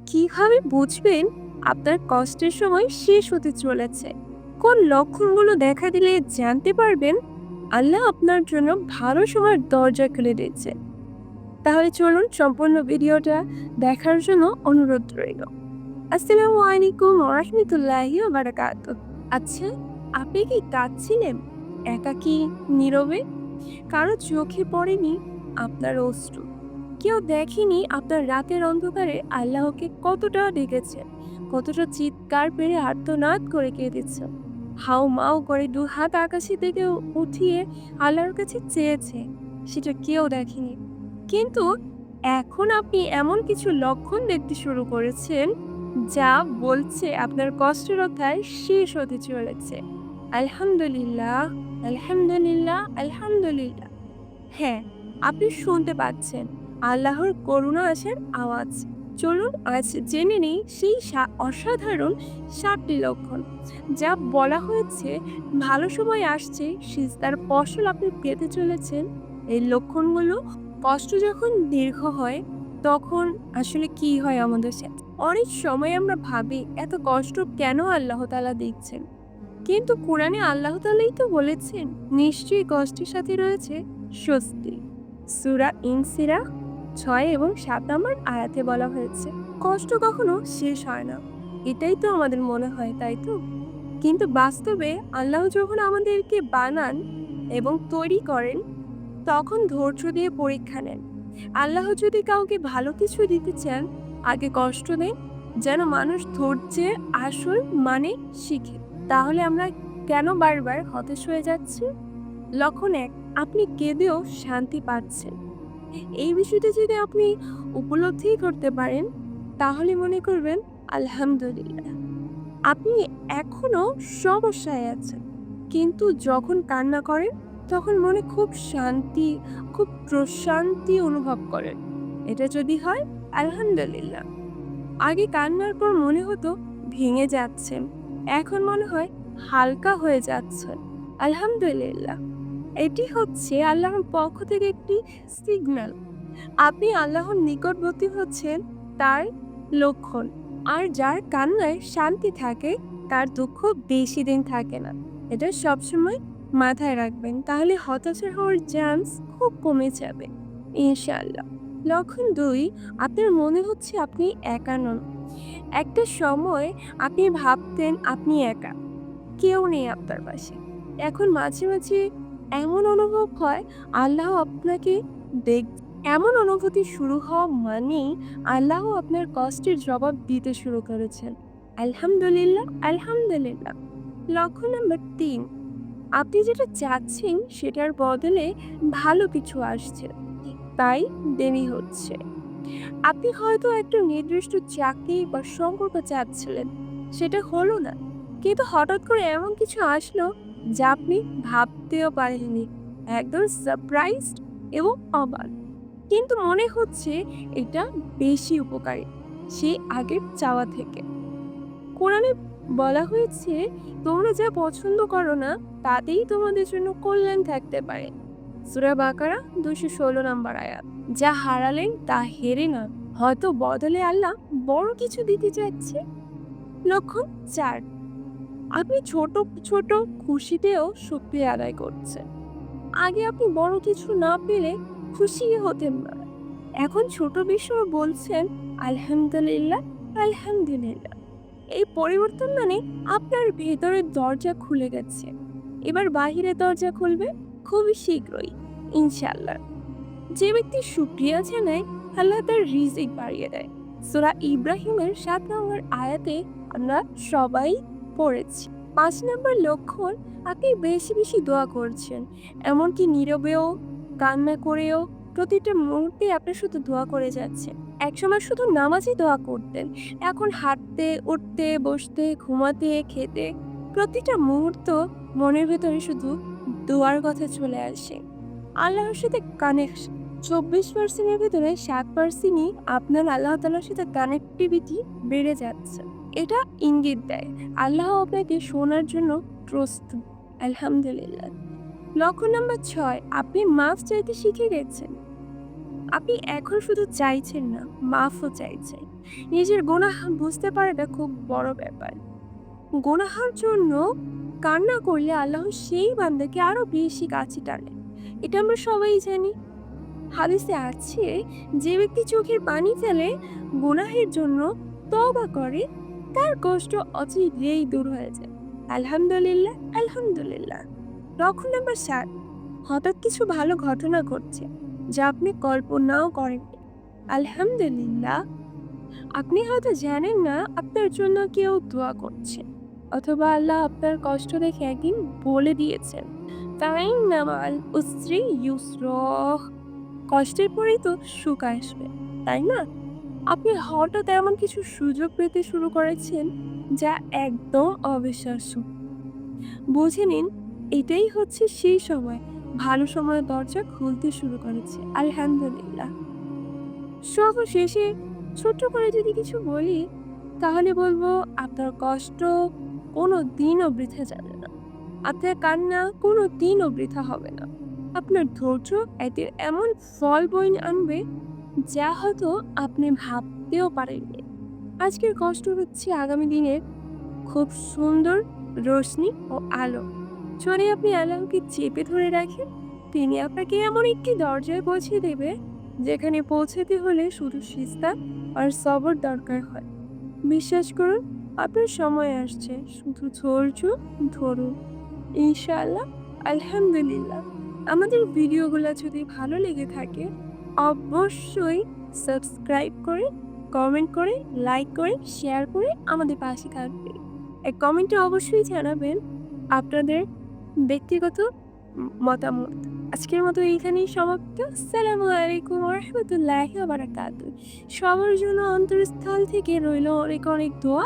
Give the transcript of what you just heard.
কিভাবে বুঝবেন আপনার কষ্টের সময় শেষ হতে চলেছে? কোন লক্ষণগুলো দেখা দিলে জানতে পারবেন আল্লাহ আপনার জন্য ভালো সময়ের দরজা খুলে দিয়েছে? তাহলে চলুন সম্পূর্ণ ভিডিওটা দেখার জন্য অনুরোধ রইল। আসসালামু আলাইকুম ওয়া রাহমাতুল্লাহি ওয়া বারাকাতুহু। আচ্ছা, আপনি কি কাঁদছিলেন? একাকী, নীরবে? কারো চোখে পড়েনি আপনার অশ্রু? কেউ দেখেনি আপনার রাতের অন্ধকারে আল্লাহকে কতটা ডেকেছেন, কতটা চিৎকার পেরে আর্তনাদ করে কেঁদেছেন, হাউ মাউ করে দু হাত আকাশে থেকে উঠিয়ে আল্লাহর কাছে চেয়েছে, সেটা কেউ দেখেনি। কিন্তু এখন আপনি এমন কিছু লক্ষণ দেখতে শুরু করেছেন যা বলছে আপনার কষ্টরতায় শেষ হতে চলেছে। আলহামদুলিল্লাহ, আলহামদুলিল্লাহ, আলহামদুলিল্লাহ। হ্যাঁ, আপনি শুনতে পাচ্ছেন আল্লাহর করুণা আসার আওয়াজ। চলুন আজ জেনে নেই সেই অসাধারণ 7টি লক্ষণ যা বলা হয়েছে ভালো সময় আসছে, সিজদার ফসল আপনি পেতে চলেছেন। এই লক্ষণগুলো কষ্ট যখন দীর্ঘ হয় তখন আসলে কি হয় আমাদের সাথে? অনেক সময় আমরা ভাবি এত কষ্ট কেন আল্লাহ তাআলা দিচ্ছেন? কিন্তু কোরআনে আল্লাহ তাআলাই তো বলেছেন নিশ্চয়ই কষ্টের সাথে রয়েছে স্বস্তি। সূরা ইনসিরা 6 এবং 7 নম্বর আয়াতে বলা হয়েছে কষ্ট কখনো শেষ হয় না। এটাই তো আমাদের মনে হয়, তাই তো? কিন্তু বাস্তবে আল্লাহ যখন আমাদেরকে বানান এবং তৈরি করেন তখন ধৈর্য দিয়ে পরীক্ষা নেন। আল্লাহ যদি কাউকে ভালো কিছু দিতে চান আগে কষ্ট দেন, যেন মানুষ ধৈর্যের আসল মানে শিখে। তাহলে আমরা কেন বারবার হতাশ হয়ে যাচ্ছি? লক্ষণ 1, আপনি কেঁদেও শান্তি পাচ্ছেন। এই বিষয়টা যদি আপনি উপলব্ধি করতে পারেন তাহলে মনে করবেন আলহামদুলিল্লাহ। আপনি এখনো সমস্যায় আছেন, কিন্তু যখন কান্না করেন তখন মনে খুব শান্তি, খুব প্রশান্তি অনুভব করেন। এটা যদি হয় আলহামদুলিল্লাহ। আগে কান্নার পর মনে হতো ভেঙে যাচ্ছেন, এখন মনে হয় হালকা হয়ে যাচ্ছেন। আলহামদুলিল্লাহ। এটি হচ্ছে আল্লাহর পক্ষ থেকে একটি সিগন্যাল আপনি আল্লাহর নিকটবর্তী হচ্ছেন, তার লক্ষণ। আর যার কান্নায় শান্তি থাকে তার দুঃখ বেশি দিন থাকে না। এটা সবসময় মাথায় রাখবেন, তাহলে হতাশা হওয়ার চান্স খুব কমে যাবে ইনশাআল্লাহ। লক্ষণ 2, আপনার মনে হচ্ছে আপনি একা নন। একটা সময় আপনি ভাবতেন আপনি একা, কেউ নেই আপনার পাশে। এখন মাঝে মাঝে এমন অনুভব হয় আল্লাহ আপনাকে দেখ এমন অনুভূতি শুরু হওয়া মানেই আল্লাহ আপনার কষ্টের জবাব দিতে শুরু করেছেন। আলহামদুলিল্লাহ, আলহামদুলিল্লাহ। লক্ষণ নাম্বার 3, আপনি যেটা চাচ্ছেন সেটার বদলে ভালো কিছু আসছে, তাই দেরি হচ্ছে। আপনি হয়তো একটা নির্দিষ্ট চাকরি বা সম্পর্ক চাচ্ছিলেন, সেটা হলো না, কিন্তু হঠাৎ করে এমন কিছু আসলো যা আপনি ভাবতেও পারেননি। একদম সারপ্রাইজড এবং অবাক, কিন্তু মনে হচ্ছে এটা বেশি উপকারী সে আগের চাওয়া থেকে। কোরআনে বলা হয়েছে তোমরা যা পছন্দ করো না তাতেই তোমাদের জন্য কল্যাণ থাকতে পারে। সূরা বাকারা 216 নম্বর আয়াত। যা হারালেন তা হেরে না, হয়তো বদলে আল্লাহ বড় কিছু দিতে চাচ্ছে। লক্ষণ 4, আপনি ছোট ছোট খুশিতেও শুকরিয়া আদায় করছেন। আগে আপনি বড় কিছু না পেলে খুশি হতেন না, এখন ছোট বিষয় বলছেন আলহামদুলিল্লাহ, আলহামদুলিল্লাহ। এই পরিবর্তন মানে আপনার ভেতরের দরজা খুলে গেছে, এবার বাহিরের দরজা খুলবে খুবই শীঘ্রই ইনশাআল্লাহ। যে ব্যক্তি শুকরিয়া জানায় আল্লাহ তার রিজিক বাড়িয়ে দেয়। সূরা ইব্রাহিমের 7 নম্বর আয়াতে আমরা সবাই পড়েছি। 5 নম্বর লক্ষণ, আপনি বেশি বেশি দোয়া করছেন, এমনকি নীরবেও, কান্না করেও। প্রতিটা মুহূর্তে আপনি শুধু দোয়া করে যাচ্ছেন। একসময় শুধু নামাজই দোয়া করতেন, এখন হাঁটতে, উঠতে, বসতে, ঘুমাতে, খেতে প্রতিটা মুহূর্ত মনের ভেতরে শুধু দোয়ার কথা চলে আসে। আল্লাহর সাথে কানেকশন 24% এর ভেতরে 7%ই আপনার আল্লাহ তাআলার সাথে কানেক্টিভিটি বেড়ে যাচ্ছে। এটা ইঙ্গিত দেয় আল্লাহ আপনাকে শোনার জন্য প্রস্তুত। আলহামদুলিল্লাহ। লক্ষণ নাম্বার 6, আপনি মাফ চাইতে শিখে গেছেন। আপনি এখন শুধু চাইছেন না, মাফও চাইছেন। নিজের গুনাহ বুঝতে পারাটা খুব বড় ব্যাপার। গুনাহার জন্য কান্না করলে আল্লাহ সেই বান্দাকে আরো বেশি কাছে টানে। এটা আমরা সবাই জানি। হাদিসে আছে, যে ব্যক্তি চোখের পানি ফেলে গুনাহের জন্য তওবা করে, তার কষ্ট অচিরেই দূর হয়ে যায়। আলহামদুলিল্লাহ, আলহামদুলিল্লাহ। লক্ষণ নাম্বার 7, হঠাৎ কিছু ভালো ঘটনা ঘটছে যা আপনি কল্পনাও করেননি। আলহামদুলিল্লাহ। আপনি হয়তো জানেন না আপনার জন্য কেউ দোয়া করছে, অথবা আল্লাহ আপনার কষ্ট দেখে একদিন বলে দিয়েছেন, ফাইন্না মা'আল উসরি ইউসরা, কষ্টের পরেই তো সুখ আসবে, তাই না? আপনি হঠাৎ এমন কিছু সুযোগ পেতে শুরু করেছেন যা একদম অবিশ্বাস্য। বুঝে নিন, এটাই হচ্ছে সেই সময়, ভালো সময়ের দরজা খুলতে শুরু করেছে। আলহামদুলিল্লাহ। সর্বশেষে ছোট্ট করে যদি কিছু বলি, তাহলে বলবো, আপনার কষ্ট কোনো দিনও বৃথা যাবে না। আপনার কান্না কোনো দিনও বৃথা হবে না। আপনার ধৈর্য একদিন এমন ফল বয়ে আনবে যা হয়তো আপনি ভাবতেও পারেননি। আজকের কষ্ট হচ্ছে আগামী দিনের খুব সুন্দর রোশনি ও আলো। যদি আপনি আল্লাহকে চেপে ধরে রাখেন, তিনি আপনাকে এমন একটি দরজায় পৌঁছে দেবে যেখানে পৌঁছাতে হলে শুধু সিজদা আর সবর দরকার হয়। বিশ্বাস করুন, আপনার সময় আসছে, শুধু ধৈর্য ধরুন। ইনশাআল্লাহ। আলহামদুলিল্লাহ। আমাদের ভিডিওগুলো যদি ভালো লেগে থাকে, অবশ্যই সাবস্ক্রাইব করে, কমেন্ট করে, লাইক করে, শেয়ার করে আমাদের পাশে থাকবেন। এই কমেন্টে অবশ্যই জানাবেন আপনাদের ব্যক্তিগত মতামত। আজকের মতো এইখানেই সমাপ্ত। আসসালামু আলাইকুম ওয়া রাহমাতুল্লাহি ওয়া বারাকাতুহু। সবার জন্য অন্তরস্থল থেকে রইল অনেক অনেক দোয়া।